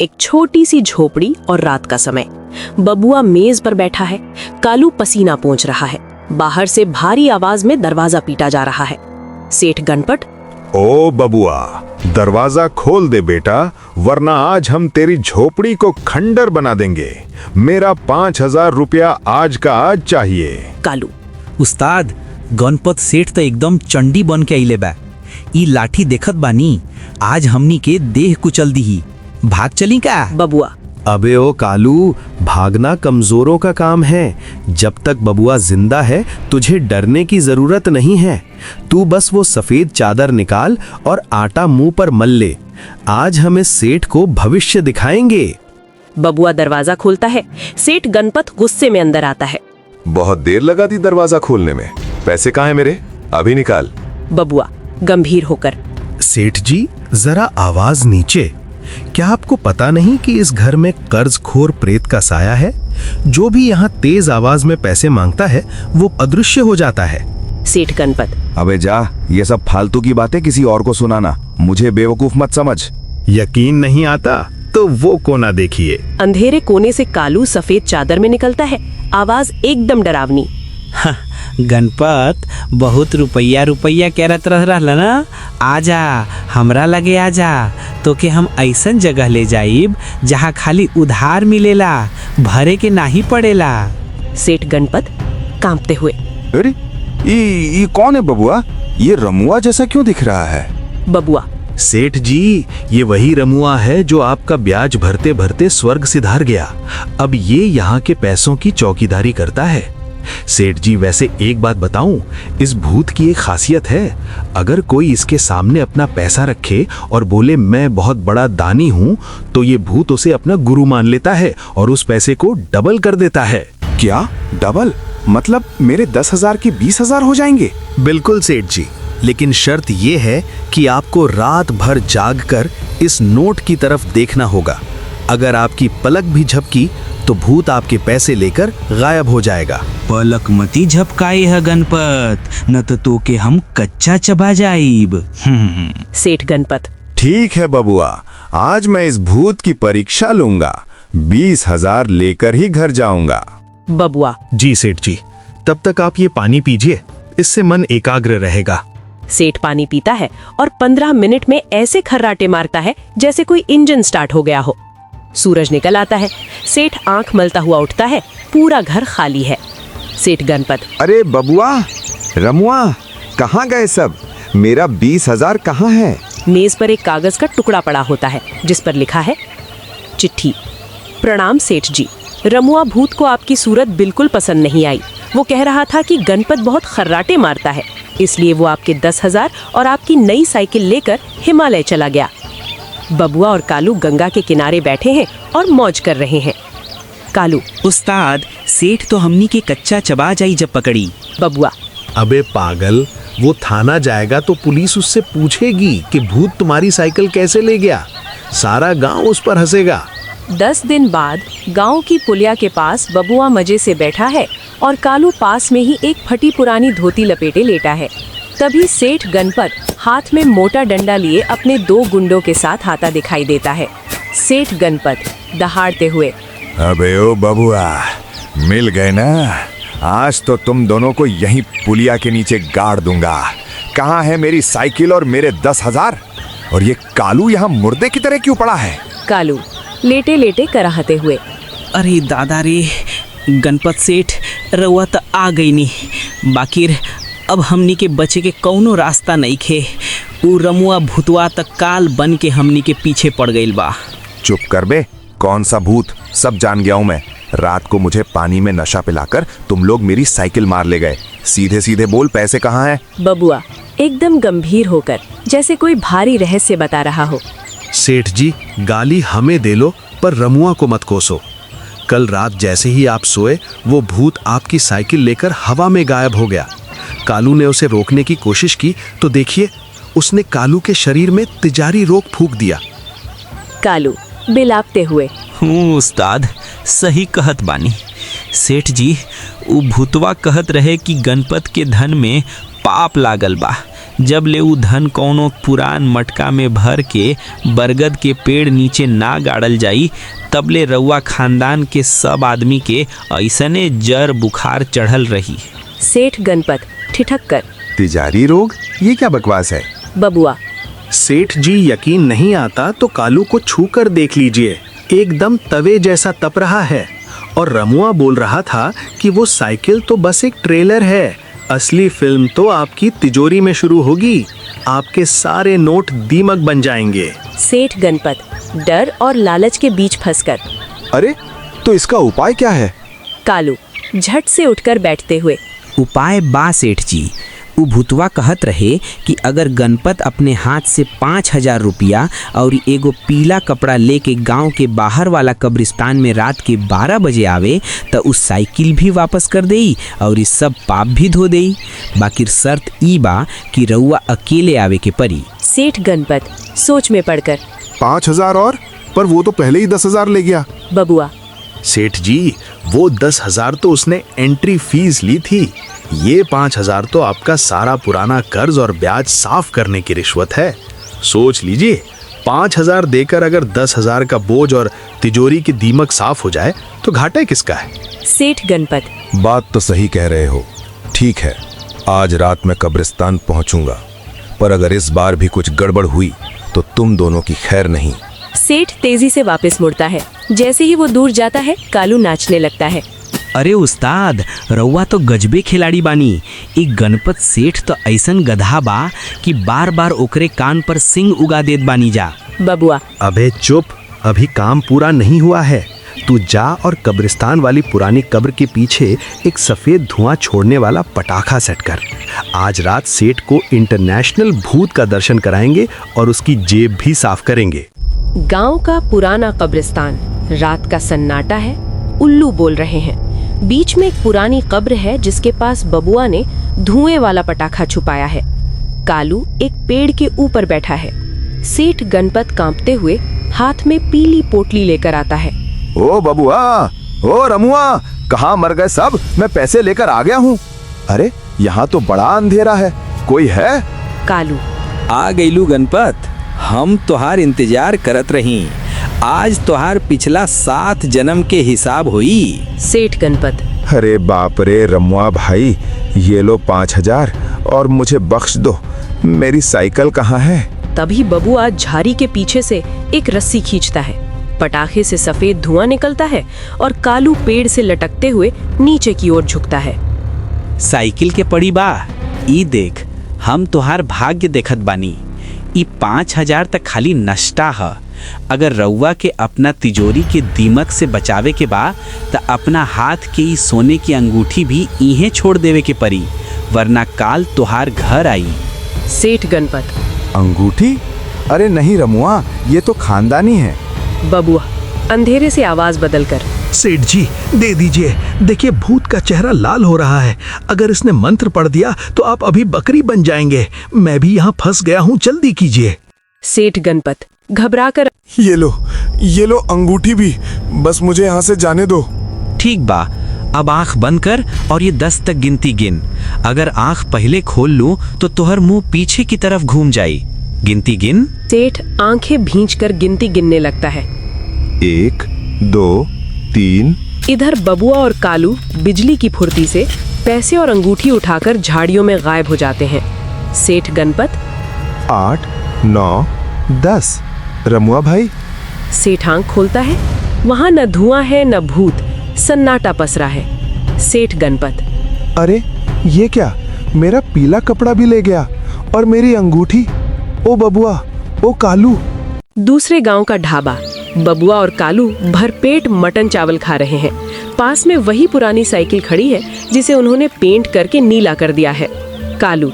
एक छोटी सी झोपड़ी और रात का समय। बबुआ मेज पर बैठा है, कालू पसीना पोंछ रहा है। बाहर से भारी आवाज में दरवाजा पीटा जा रहा है। सेठ गणपत, ओ बबुआ, दरवाजा खोल दे बेटा, वरना आज हम तेरी झोपड़ी को खंडर बना देंगे। मेरा 5,000 रुपया आज का आज चाहिए। कालू, उस्ताद, गणपत सेठ तो एकदम चंडी बन के आइले बा। ई लाठी देखत बानी, आज हमनी के देह कुचल दी। भाग चली का? बबुआ, अबे ओ कालू, भागना कमजोरों का काम है। जब तक बबुआ जिंदा है तुझे डरने की जरूरत नहीं है। तू बस वो सफेद चादर निकाल और आटा मुंह पर मल ले। आज हम इस सेठ को भविष्य दिखाएंगे। बबुआ दरवाजा खोलता है। सेठ गणपत गुस्से में अंदर आता है। बहुत देर लगा दी दरवाजा खोलने में। पैसे कहाँ हैं मेरे? अभी निकाल। बबुआ गंभीर होकर, सेठ जी, जरा आवाज नीचे। क्या आपको पता नहीं कि इस घर में कर्जखोर प्रेत का साया है? जो भी यहाँ तेज आवाज में पैसे मांगता है वो अदृश्य हो जाता है। सेठ गणपत, अबे जा, ये सब फालतू की बातें किसी और को सुनाना, मुझे बेवकूफ मत समझ। यकीन नहीं आता तो वो कोना देखिए। अंधेरे कोने से कालू सफेद चादर में निकलता है। आवाज एकदम डरावनी। गणपत, बहुत रुपया करत रहला ना। आजा, हमरा लगे आजा, तो के हम ऐसन जगह ले जाइब जहाँ खाली उधार मिलेला, भरे के नहीं पड़ेला। सेठ गणपत कांपते हुए, अरे ये कौन है बबुआ? ये रमुआ जैसा क्यों दिख रहा है? बबुआ, सेठ जी, ये वही रमुआ है जो आपका ब्याज भरते भरते स्वर्ग सिधार गया। अब ये यहाँ के पैसों की चौकीदारी करता है। सेठ जी, वैसे एक बात बताऊं, इस भूत की एक खासियत है। अगर कोई इसके सामने अपना पैसा रखे और बोले मैं बहुत बड़ा दानी हूं, तो ये भूत उसे अपना गुरु मान लेता है और उस पैसे को डबल कर देता है। क्या डबल? मतलब मेरे 10,000 की 20,000 हो जाएंगे? बिल्कुल सेठ जी, लेकिन शर्त ये है कि आपको रात भर जागकर इस नोट की तरफ देखना होगा। अगर आपकी पलक भी झपकी तो भूत आपके पैसे लेकर गायब हो जाएगा। पलक मती झपकाई है गणपत, न तो के हम कच्चा चबा जाइब। सेठ गणपत, ठीक है बबुआ, आज मैं इस भूत की परीक्षा लूंगा। 20,000 लेकर ही घर जाऊंगा। बबुआ, जी सेठ जी, तब तक आप ये पानी पीजिए, इससे मन एकाग्र रहेगा। सेठ पानी पीता है और 15 मिनट में ऐसे खर्राटे मारता है जैसे कोई इंजन स्टार्ट हो गया हो। सूरज निकल आता है। सेठ आंख मलता हुआ उठता है। पूरा घर खाली है। सेठ गणपत, अरे बबुआ, रमुआ, कहाँ गए सब? मेरा 20,000 कहाँ है? मेज पर एक कागज का टुकड़ा पड़ा होता है जिस पर लिखा है चिट्ठी। प्रणाम सेठ जी, रमुआ भूत को आपकी सूरत बिल्कुल पसंद नहीं आई। वो कह रहा था कि गणपत बहुत खर्राटे मारता है, इसलिए वो आपके 10,000 और आपकी नई साइकिल लेकर हिमालय चला गया। बबुआ और कालू गंगा के किनारे बैठे हैं और मौज कर रहे हैं। कालू, उस्ताद, सेठ तो हमनी के कच्चा चबा जाई जब पकड़ी। बबुआ, अबे पागल, वो थाना जाएगा तो पुलिस उससे पूछेगी कि भूत तुम्हारी साइकिल कैसे ले गया। सारा गांव उस पर हंसेगा। 10 दिन बाद गांव की पुलिया के पास बबुआ मजे से बैठा है और कालू पास में ही एक फटी पुरानी धोती लपेटे लेटा है। तभी सेठ गणपत हाथ में मोटा डंडा लिए अपने 2 गुंडों के साथ आता दिखाई देता है। सेठ गणपत दहाड़ते हुए, अबे ओ बबुआ, मिल गए ना? आज तो तुम दोनों को यहीं पुलिया के नीचे गाड़ दूंगा। कहाँ है मेरी साइकिल और मेरे 10,000? और ये कालू यहाँ मुर्दे की तरह क्यों पड़ा है? कालू लेटे लेटे कराहते हुए, अरे दादा रे, गणपत सेठ रउआ तो आ गई नी, बाकिर अब हमनी के बचे के कौनो रास्ता नहीं खे। उ रमुआ भूतवा तक काल बन के हमनी के पीछे पड़ गईल बा। चुप कर बे, कौन सा भूत? सब जान गया हूँ मैं। रात को मुझे पानी में नशा पिलाकर तुम लोग मेरी साइकिल मार ले गए। सीधे सीधे बोल, पैसे कहाँ हैं? बबुआ एकदम गंभीर होकर जैसे कोई भारी रहस्य बता रहा हो। सेठ जी, गाली हमें दे लो पर रमुआ को मत कोसो। कल रात जैसे ही आप सोए, वो भूत आपकी साइकिल लेकर हवा में गायब हो गया। कालू ने उसे रोकने की कोशिश की तो देखिए, उसने कालू के शरीर में तिजारी रोग फूंक दिया। कालू बिलापते हुए, उस्ताद, सही कहत बानी। सेठ जी, उ भूतवा कहत रहे कि गणपत के धन में पाप लागल बा, जब ले उ धन कौनो पुरान मटका में भर के बरगद के पेड़ नीचे ना गाड़ल जाई, तब ले रउआ खानदान के सब आदमी के ऐसने जर बुखार चढ़ल रही। सेठ गणपत ठिठक कर। तिजारी रोग? ये क्या बकवास है? बबुआ। सेठ जी यकीन नहीं आता तो कालू को छू कर देख लीजिए, एकदम तवे जैसा तप रहा है। और रमुआ बोल रहा था कि वो साइकिल तो बस एक ट्रेलर है, असली फिल्म तो आपकी तिजोरी में शुरू होगी, आपके सारे नोट दीमक बन जाएंगे। सेठ गणपत डर और लालच के बीच फंसकर। अरे तो इसका उपाय क्या है? कालू झट से उठकर बैठते हुए। उपाय बा सेठ जी। उ भूतवा कहत रहे कि अगर गणपत अपने हाथ से 5,000 रुपया और एगो पीला कपड़ा लेके गांव के बाहर वाला कब्रिस्तान में रात के 12 बजे आवे तो उस साइकिल भी वापस कर देई और इस सब पाप भी धो देई। बाकी शर्त ई बा कि रउआ अकेले आवे के परी। सेठ गणपत सोच में पड़कर। 5,000 और? पर वो तो पहले ही 10,000 ले गया। बबुआ। सेठ जी वो 10,000 तो उसने एंट्री फीस ली थी, ये 5,000 तो आपका सारा पुराना कर्ज और ब्याज साफ करने की रिश्वत है। सोच लीजिए, 5,000 देकर अगर 10,000 का बोझ और तिजोरी की दीमक साफ हो जाए तो घाटा किसका है? सेठ गणपत। बात तो सही कह रहे हो। ठीक है, आज रात मैं कब्रिस्तान पहुंचूंगा, पर अगर इस बार भी कुछ गड़बड़ हुई तो तुम दोनों की खैर नहीं। सेठ तेजी से वापस मुड़ता है। जैसे ही वो दूर जाता है कालू नाचने लगता है। अरे उस्ताद, रउआ तो गजबे खिलाड़ी बानी। एक गणपत सेठ तो ऐसन गधा बा कि बार बार ओकरे कान पर सिंग उगा देत बानी जा। बबुआ। अबे चुप, अभी काम पूरा नहीं हुआ है। तू जा और कब्रिस्तान वाली पुरानी कब्र के पीछे एक सफेद धुआं छोड़ने वाला पटाखा सेट कर। आज रात सेठ को इंटरनेशनल भूत का दर्शन कराएंगे और उसकी जेब भी साफ करेंगे। गांव का पुराना कब्रिस्तान, रात का सन्नाटा है। उल्लू बोल रहे हैं। बीच में एक पुरानी कब्र है जिसके पास बबुआ ने धुएं वाला पटाखा छुपाया है। कालू एक पेड़ के ऊपर बैठा है। सेठ गणपत कांपते हुए हाथ में पीली पोटली लेकर आता है। ओ बबुआ, ओ रमुआ, कहाँ मर गए सब? मैं पैसे लेकर आ गया हूँ। अरे यहाँ तो बड़ा अंधेरा है, कोई है? कालू। आ गईलू गणपत, हम तोहार इंतजार करत रही। आज तोहार पिछला 7 जन्म के हिसाब हुई। सेठ गणपत। अरे बाप रे रमुआ भाई, ये लो 5,000 और मुझे बख्श दो। मेरी साइकिल कहाँ है? तभी बबुआ झाड़ी के पीछे से एक रस्सी खींचता है। पटाखे से सफेद धुआं निकलता है और कालू पेड़ से लटकते हुए नीचे की ओर झुकता है। साइकिल के पड़ी बा, ई देख, हम तोहार भाग्य देखत बानी। ई 5,000 तक खाली नष्टा है। अगर रउआ के अपना तिजोरी के दीमक से बचावे के बा तो अपना हाथ के ई सोने की अंगूठी भी इहे छोड़ देवे के परी, वरना काल तोहार घर आई। सेठ गणपत। अंगूठी? अरे नहीं रमुआ, ये तो खानदानी है। बबुआ अंधेरे से आवाज बदलकर। सेठ जी दे दीजिए, देखिए भूत का चेहरा लाल हो रहा है। अगर इसने मंत्र पढ़ दिया तो आप अभी बकरी बन जाएंगे। मैं भी यहाँ फंस गया हूँ, जल्दी कीजिए। सेठ गणपत घबराकर। ये लो अंगूठी भी, बस मुझे यहाँ से जाने दो। ठीक बा, अब आंख बंद कर और ये 10 तक गिनती गिन। अगर आंख पहले खोल लूं तो तोहर मुंह पीछे की तरफ घूम जाई। गिनती गिन। सेठ आंखें भींचकर गिनती गिनने लगता है। 1, 2, 3। इधर बबुआ और कालू बिजली की फुर्ती से पैसे और अंगूठी उठाकर झाड़ियों में गायब हो जाते हैं। सेठ गणपत। 8, 9, 10। रमुआ भाई। सेठ आंख खोलता है। वहां न धुआं है न भूत, सन्नाटा पसरा है। सेठ गणपत। अरे ये क्या, मेरा पीला कपड़ा भी ले गया और मेरी अंगूठी। ओ बबुआ, ओ कालू। दूसरे गांव का ढाबा। बबुआ और कालू भरपेट मटन चावल खा रहे हैं। पास में वही पुरानी साइकिल खड़ी है जिसे उन्होंने पेंट करके नीला कर दिया है। कालू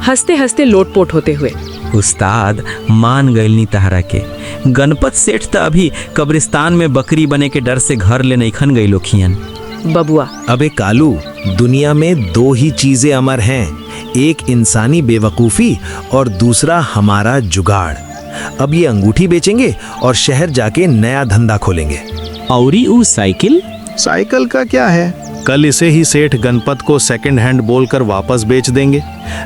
हंसते हंसते लोटपोट होते हुए। उस्ताद मान गईलनी तहरा के। गणपत सेठ तो अभी कब्रिस्तान में बकरी बने के डर से घर ले नहीं खन गई लोखियन। बबुआ। अबे कालू, दुनिया में 2 ही चीजें अमर हैं, एक इंसानी बेवकूफ़ी और दूसरा हमारा जुगाड़। अब ये अंगूठी बेचेंगे और शहर जाके नया धंधा खोलेंगे। औरी ऊ साइकिल? साइकिल का क्या है, कल इसे ही सेठ गणपत को सेकंड हैंड बोलकर वापस बेच देंगे।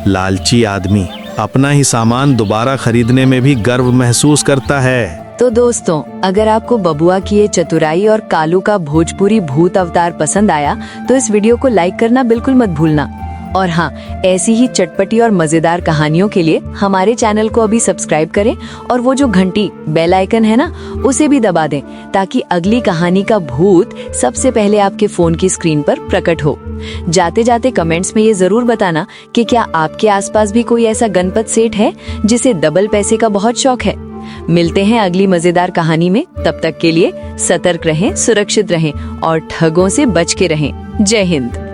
लालची आदमी, अपना ही सामान दोबारा खरीदने में भी गर्व महसूस करता है। तो दोस्तों, अगर आपको बबुआ की ये चतुराई और कालू का भोजपुरी भूत अवतार पसंद आया तो इस वीडियो को लाइक करना बिल्कुल मत भूलना। और हाँ, ऐसी ही चटपटी और मजेदार कहानियों के लिए हमारे चैनल को अभी सब्सक्राइब करें और वो जो घंटी बेल आइकन है ना, उसे भी दबा दें ताकि अगली कहानी का भूत सबसे पहले आपके फोन की स्क्रीन पर प्रकट हो। जाते जाते कमेंट्स में ये जरूर बताना कि क्या आपके आसपास भी कोई ऐसा गणपत सेठ है जिसे डबल पैसे का बहुत शौक है। मिलते हैं अगली मजेदार कहानी में। तब तक के लिए सतर्क रहें, सुरक्षित रहें और ठगों से बच के रहें। जय हिंद।